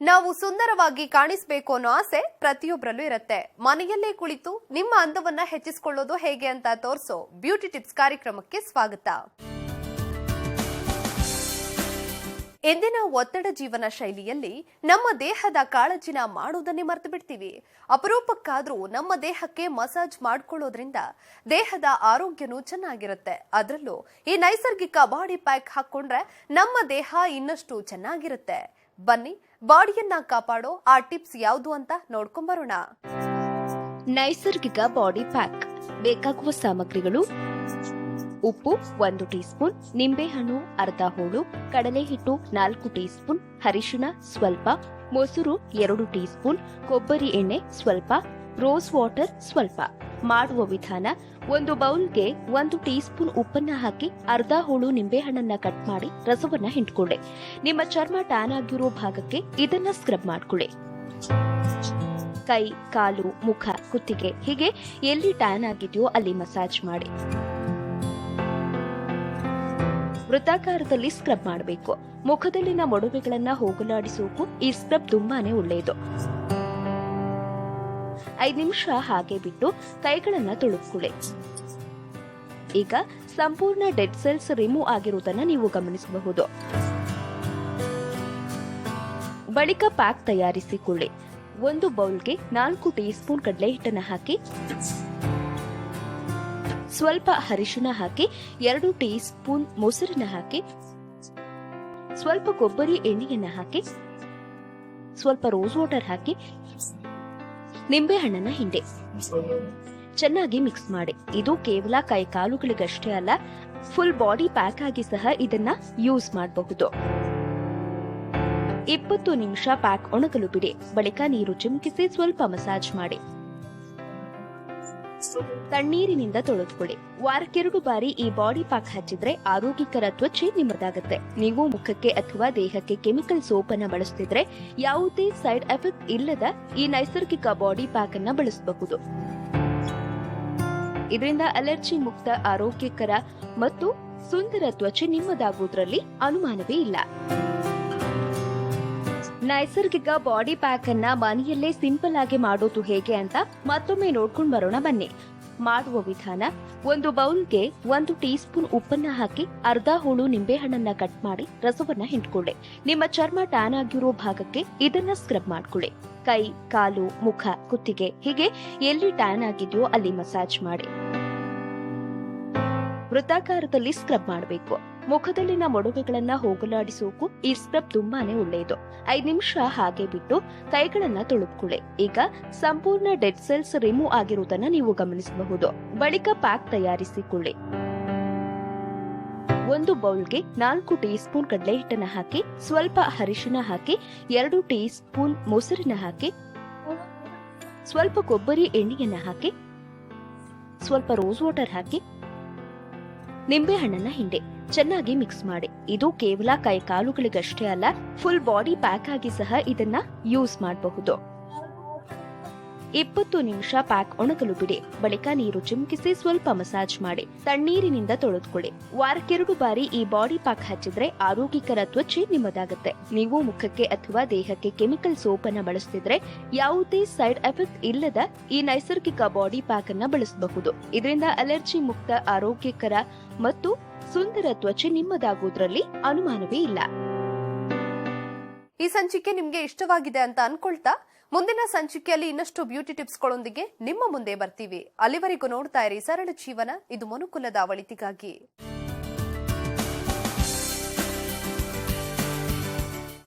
ನಾವು ಸುಂದರವಾಗಿ ಕಾಣಿಸಬೇಕು ಅನ್ನೋ ಆಸೆ ಪ್ರತಿಯೊಬ್ಬರಲ್ಲೂ ಇರುತ್ತೆ. ಮನೆಯಲ್ಲೇ ಕುಳಿತು ನಿಮ್ಮ ಅಂದವನ್ನ ಹೆಚ್ಚಿಸಿಕೊಳ್ಳೋದು ಹೇಗೆ ಅಂತ ತೋರಿಸೋ ಬ್ಯೂಟಿ ಟಿಪ್ಸ್ ಕಾರ್ಯಕ್ರಮಕ್ಕೆ ಸ್ವಾಗತ. ಇಂದಿನ ಒತ್ತಡ ಜೀವನ ಶೈಲಿಯಲ್ಲಿ ನಮ್ಮ ದೇಹದ ಕಾಳಜಿನ ಮಾಡುವುದನ್ನೇ ಮರೆತು ಬಿಡ್ತೀವಿ. ಅಪರೂಪಕ್ಕಾದ್ರೂ ನಮ್ಮ ದೇಹಕ್ಕೆ ಮಸಾಜ್ ಮಾಡ್ಕೊಳ್ಳೋದ್ರಿಂದ ದೇಹದ ಆರೋಗ್ಯನೂ ಚೆನ್ನಾಗಿರುತ್ತೆ. ಅದರಲ್ಲೂ ಈ ನೈಸರ್ಗಿಕ ಬಾಡಿ ಪ್ಯಾಕ್ ಹಾಕೊಂಡ್ರೆ ನಮ್ಮ ದೇಹ ಇನ್ನಷ್ಟು ಚೆನ್ನಾಗಿರುತ್ತೆ. ಬನ್ನಿ, ಬಾಡಿಯನ್ನ ಕಾಪಾಡೋ ಆ ಟಿಪ್ಸ್ ಯಾವುದು ಅಂತ ನೋಡ್ಕೊಂಬರೋಣ. ನೈಸರ್ಗಿಕ ಬಾಡಿ ಪ್ಯಾಕ್ ಬೇಕಾಗುವ ಸಾಮಗ್ರಿಗಳು: ಉಪ್ಪು 1 ಟೀ ಸ್ಪೂನ್, ನಿಂಬೆಹಣ್ಣು ಅರ್ಧ ಹೋಳು, ಕಡಲೆ ಹಿಟ್ಟು 4 ಟೀ ಸ್ಪೂನ್, ಅರಿಶಿಣ ಸ್ವಲ್ಪ, ಮೊಸರು 2 ಟೀ ಸ್ಪೂನ್, ಕೊಬ್ಬರಿ ಎಣ್ಣೆ ಸ್ವಲ್ಪ, ರೋಸ್ ವಾಟರ್ ಸ್ವಲ್ಪ. ಮಾಡುವ ವಿಧಾನ: ಒಂದು ಬೌಲ್ಗೆ 1 ಟೀ ಸ್ಪೂನ್ ಉಪ್ಪನ್ನ ಹಾಕಿ ಅರ್ಧ ಹೋಳು ನಿಂಬೆಹಣ್ಣನ್ನ ಕಟ್ ಮಾಡಿ ರಸವನ್ನ ಹಿಂಡ್ಕೊಳ್ಳಿ. ನಿಮ್ಮ ಚರ್ಮ ಟ್ಯಾನ್ ಆಗಿರೋ ಭಾಗಕ್ಕೆ ಇದನ್ನ ಸ್ಕ್ರಬ್ ಮಾಡ್ಕೊಳ್ಳಿ. ಕೈ, ಕಾಲು, ಮುಖ, ಕುತ್ತಿಗೆ ಹೀಗೆ ಎಲ್ಲಿ ಟ್ಯಾನ್ ಆಗಿದೆಯೋ ಅಲ್ಲಿ ಮಸಾಜ್ ಮಾಡಿ. ವೃತ್ತಾಕಾರದಲ್ಲಿ ಸ್ಕ್ರಬ್ ಮಾಡಬೇಕು. ಮುಖದಲ್ಲಿನ ಮೊಡವೆಗಳನ್ನ ಹೋಗಲಾಡಿಸೋಕು ಈ ಸ್ಕ್ರಬ್ ತುಂಬಾನೇ ಒಳ್ಳೆಯದು. 5 ನಿಮಿಷ ಹಾಗೆ ಬಿಟ್ಟು ಕೈಗಳನ್ನ ತೊಳೆದುಕೊಳ್ಳಿ. ಈಗ ಸಂಪೂರ್ಣ ಡೆಡ್ ಸೆಲ್ಸ್ ರಿಮೂವ್ ಆಗಿರುವುದನ್ನ ನೀವು ಗಮನಿಸಬಹುದು. ಬಳಿಕ ಪ್ಯಾಕ್ ತಯಾರಿಸಿಕೊಳ್ಳಿ. ಒಂದು ಬೌಲ್ಗೆ 4 ಟೀ ಸ್ಪೂನ್ ಕಡಲೆ ಹಿಟ್ಟನ್ನು ಹಾಕಿ, ಸ್ವಲ್ಪ ಅರಿಶಿಣ ಹಾಕಿ, 2 ಟೀ ಸ್ಪೂನ್ ಮೊಸರನ್ನ ಹಾಕಿ, ಸ್ವಲ್ಪ ಕೊಬ್ಬರಿ ಎಣ್ಣೆಯನ್ನ ಹಾಕಿ, ಸ್ವಲ್ಪ ರೋಸ್ ವಾಟರ್ ಹಾಕಿ, ನಿಂಬೆಹಣ್ಣನ್ನ ಹಿಂಡಿ ಚೆನ್ನಾಗಿ ಮಿಕ್ಸ್ ಮಾಡಿ. ಇದು ಕೇವಲ ಕೈ ಕಾಲುಗಳಿಗಷ್ಟೇ ಅಲ್ಲ, ಫುಲ್ ಬಾಡಿ ಪ್ಯಾಕ್ ಆಗಿ ಸಹ ಇದನ್ನ ಯೂಸ್ ಮಾಡಬಹುದು. 20 ನಿಮಿಷ ಪ್ಯಾಕ್ ಒಣಗಲು ಬಿಡಿ. ಬಳಿಕ ನೀರು ಚಿಮುಕಿಸಿ ಸ್ವಲ್ಪ ಮಸಾಜ್ ಮಾಡಿ. ತಣ್ಣೀರಿನಿಂದ ತೊಳೆದುಕೊಳ್ಳಿ. ವಾರಕ್ಕೆ 2 ಬಾರಿ ಈ ಬಾಡಿ ಪ್ಯಾಕ್ ಹಚ್ಚಿದ್ರೆ ಆರೋಗ್ಯಕರ ತ್ವಚೆ ನಿಮ್ಮದಾಗುತ್ತೆ. ನೀವು ಮುಖಕ್ಕೆ ಅಥವಾ ದೇಹಕ್ಕೆ ಕೆಮಿಕಲ್ ಸೋಪ್ ಅನ್ನ ಬಳಸುತ್ತಿದ್ರೆ ಯಾವುದೇ ಸೈಡ್ ಎಫೆಕ್ಟ್ ಇಲ್ಲದ ಈ ನೈಸರ್ಗಿಕ ಬಾಡಿ ಪ್ಯಾಕ್ ಅನ್ನ ಬಳಸಬಹುದು. ಇದರಿಂದ ಅಲರ್ಜಿ ಮುಕ್ತ, ಆರೋಗ್ಯಕರ ಮತ್ತು ಸುಂದರ ತ್ವಚೆ ನಿಮ್ಮದಾಗುವುದರಲ್ಲಿ ಅನುಮಾನವೇ ಇಲ್ಲ. ನೈಸರ್ಗಿಕ ಬಾಡಿ ಪ್ಯಾಕ್ ಅನ್ನ ಮನೆಯಲ್ಲೇ ಸಿಂಪಲ್ ಆಗಿ ಮಾಡೋದು ಹೇಗೆ ಅಂತ ಮತ್ತೊಮ್ಮೆ ನೋಡ್ಕೊಂಡು ಬರೋಣ ಬನ್ನಿ. ಮಾಡುವ ವಿಧಾನ: ಒಂದು ಬೌಲ್ಗೆ 1 ಟೀ ಸ್ಪೂನ್ ಉಪ್ಪನ್ನ ಹಾಕಿ ಅರ್ಧ ಹೋಳು ನಿಂಬೆಹಣ್ಣನ್ನ ಕಟ್ ಮಾಡಿ ರಸವನ್ನ ಹಿಂಡ್ಕೊಳ್ಳಿ. ನಿಮ್ಮ ಚರ್ಮ ಟ್ಯಾನ್ ಆಗಿರೋ ಭಾಗಕ್ಕೆ ಇದನ್ನ ಸ್ಕ್ರಬ್ ಮಾಡ್ಕೊಳ್ಳಿ. ಕೈ, ಕಾಲು, ಮುಖ, ಕುತ್ತಿಗೆ ಹೀಗೆ ಎಲ್ಲಿ ಟ್ಯಾನ್ ಆಗಿದೆಯೋ ಅಲ್ಲಿ ಮಸಾಜ್ ಮಾಡಿ. ವೃತ್ತಾಕಾರದಲ್ಲಿ ಸ್ಕ್ರಬ್ ಮಾಡಬೇಕು. ಮುಖದಲ್ಲಿನ ಮೊಡವೆಗಳನ್ನ ಹೋಗಲಾಡಿಸೋಕು ಈ ಸ್ಕ್ರಬ್ ತುಂಬಾನೇ ಒಳ್ಳೆಯದು. 5 ನಿಮಿಷ ಹಾಗೆ ಬಿಟ್ಟು ಕೈಗಳನ್ನ ತೊಳೆದುಕೊಳ್ಳಿ. ಈಗ ಸಂಪೂರ್ಣ ಡೆಡ್ ಸೆಲ್ಸ್ ರಿಮೂವ್ ಆಗಿರುವುದನ್ನ ನೀವು ಗಮನಿಸಬಹುದು. ಬಳಿಕ ಪ್ಯಾಕ್ ತಯಾರಿಸಿಕೊಳ್ಳಿ. ಒಂದು ಬೌಲ್ಗೆ 4 ಟೀ ಸ್ಪೂನ್ ಕಡಲೆ ಹಿಟ್ಟನ್ನ ಹಾಕಿ, ಸ್ವಲ್ಪ ಅರಿಶಿಣ ಹಾಕಿ, 2 ಟೀ ಸ್ಪೂನ್ ಮೊಸರನ್ನ ಹಾಕಿ, ಸ್ವಲ್ಪ ಕೊಬ್ಬರಿ ಎಣ್ಣೆಯನ್ನ ಹಾಕಿ, ಸ್ವಲ್ಪ ರೋಸ್ ವಾಟರ್ ಹಾಕಿ, ನಿಂಬೆಹಣ್ಣನ್ನ ಹಿಂಡಿ ಚೆನ್ನಾಗಿ ಮಿಕ್ಸ್ ಮಾಡಿ. ಇದು ಕೇವಲ ಕೈ ಕಾಲುಗಳಿಗಷ್ಟೇ ಅಲ್ಲ, ಫುಲ್ ಬಾಡಿ ಪ್ಯಾಕ್ ಆಗಿ ಸಹ ಇದನ್ನ ಯೂಸ್ ಮಾಡಬಹುದು. 20 ನಿಮಿಷ ಪ್ಯಾಕ್ ಒಣಗಲು ಬಿಡಿ. ಬಳಿಕ ನೀರು ಚಿಮುಕಿಸಿ ಸ್ವಲ್ಪ ಮಸಾಜ್ ಮಾಡಿ. ತಣ್ಣೀರಿನಿಂದ ತೊಳೆದುಕೊಳ್ಳಿ. ವಾರಕ್ಕೆ 2 ಬಾರಿ ಈ ಬಾಡಿ ಪ್ಯಾಕ್ ಹಚ್ಚಿದ್ರೆ ಆರೋಗ್ಯಕರ ತ್ವಚೆ ನಿಮ್ಮದಾಗುತ್ತೆ. ನೀವು ಮುಖಕ್ಕೆ ಅಥವಾ ದೇಹಕ್ಕೆ ಕೆಮಿಕಲ್ ಸೋಪ್ ಅನ್ನ ಬಳಸುತ್ತಿದ್ರೆ ಯಾವುದೇ ಸೈಡ್ ಎಫೆಕ್ಟ್ ಇಲ್ಲದ ಈ ನೈಸರ್ಗಿಕ ಬಾಡಿ ಪ್ಯಾಕ್ ಅನ್ನ ಬಳಸಬಹುದು. ಇದರಿಂದ ಅಲರ್ಜಿ ಮುಕ್ತ, ಆರೋಗ್ಯಕರ ಮತ್ತು ಸುಂದರ ತ್ವಚೆ ನಿಮ್ಮದಾಗುವುದರಲ್ಲಿ ಅನುಮಾನವೇ ಇಲ್ಲ. ಈ ಸಂಚಿಕೆ ನಿಮ್ಗೆ ಇಷ್ಟವಾಗಿದೆ ಅಂತ ಅನ್ಕೊಳ್ತಾ ಮುಂದಿನ ಸಂಚಿಕೆಯಲ್ಲಿ ಇನ್ನಷ್ಟು ಬ್ಯೂಟಿ ಟಿಪ್ಸ್ಗಳೊಂದಿಗೆ ನಿಮ್ಮ ಮುಂದೆ ಬರ್ತೀವಿ. ಅಲ್ಲಿವರೆಗೂ ನೋಡ್ತಾ ಇರಿ ಸರಳ ಜೀವನ. ಇದು ಮನುಕುಲದ ಒಳಿತಿಗಾಗಿ.